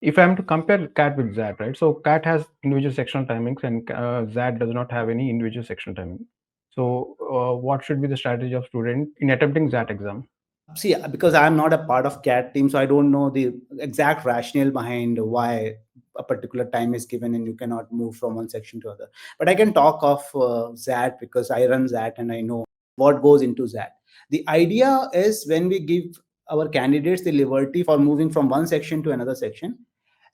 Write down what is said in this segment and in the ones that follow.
if I'm to compare CAT with XAT, right? So CAT has individual sectional timings, and XAT does not have any individual sectional timing. So what should be the strategy of student in attempting XAT exam? See, because I'm not a part of CAT team, so I don't know the exact rationale behind why a particular time is given and you cannot move from one section to other. But I can talk of XAT because I run XAT and I know what goes into XAT. The idea is when we give our candidates the liberty for moving from one section to another section,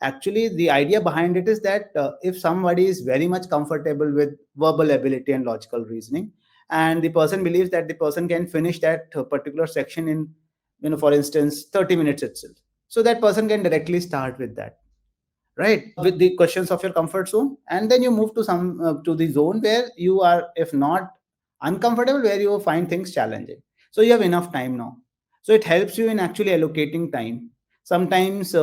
actually the idea behind it is that if somebody is very much comfortable with verbal ability and logical reasoning, and the person believes that the person can finish that particular section in, for instance, 30 minutes itself, so that person can directly start with that, right, with the questions of your comfort zone, and then you move to some to the zone where you are, if not uncomfortable, where you find things challenging. So you have enough time now, so it helps you in actually allocating time. Sometimes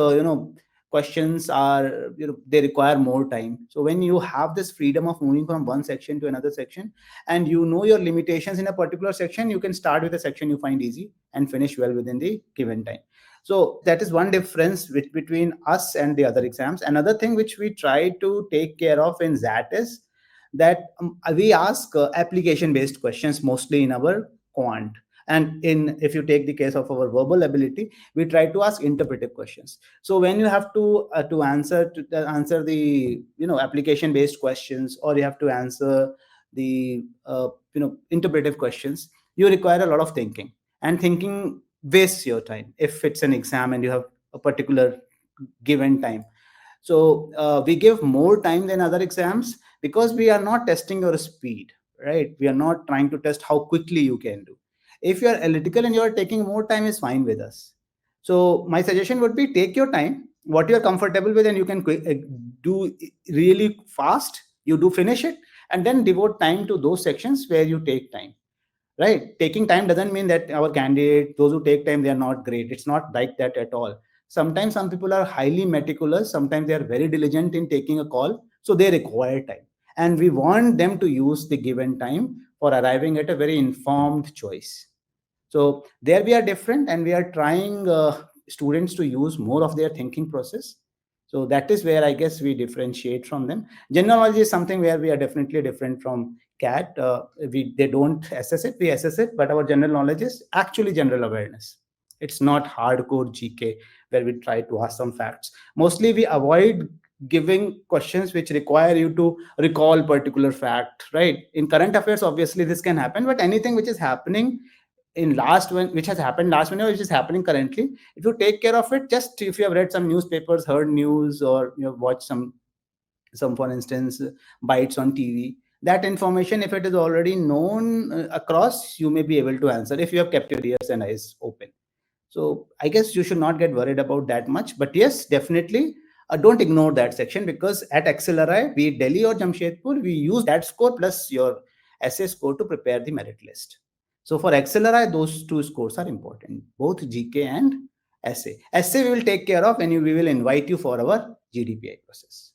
questions are, they require more time. So when you have this freedom of moving from one section to another section, and you know your limitations in a particular section, you can start with a section you find easy and finish well within the given time. So that is one difference between us and the other exams. Another thing which we try to take care of in XAT is that we ask application based questions mostly in our quant. And in, if you take the case of our verbal ability, we try to ask interpretive questions. So when you have to answer the application based questions, or you have to answer the interpretive questions, you require a lot of thinking, and thinking wastes your time if it's an exam and you have a particular given time. So we give more time than other exams because we are not testing your speed, right? We are not trying to test how quickly you can do. If you are analytical and you are taking more time, is fine with us. So my suggestion would be, take your time, what you are comfortable with, and you can do really fast. You do finish it, and then devote time to those sections where you take time. Right, taking time doesn't mean that our candidate, those who take time, they are not great. It's not like that at all. Sometimes some people are highly meticulous, sometimes they are very diligent in taking a call, so they require time, and we want them to use the given time for arriving at a very informed choice. So there we are different, and we are trying students to use more of their thinking process. So that is where I guess we differentiate from them. General knowledge is something where we are definitely different from CAT. They don't assess it, we assess it, but our general knowledge is actually general awareness. It's not hardcore GK where we try to ask some facts. Mostly we avoid giving questions which require you to recall particular fact, right? In current affairs, obviously this can happen, but anything which is happening in last one, which has happened last one, which is happening currently, if you take care of it, just if you have read some newspapers, heard news, or you have watched some for instance bites on TV, that information, if it is already known across, you may be able to answer if you have kept your ears and eyes open. So I guess you should not get worried about that much. But yes, definitely don't ignore that section, because at XLRI, be it Delhi or Jamshedpur, we use that score plus your essay score to prepare the merit list. So for XLRI, those two scores are important, both GK and essay. Essay we will take care of, and we will invite you for our GDPI process.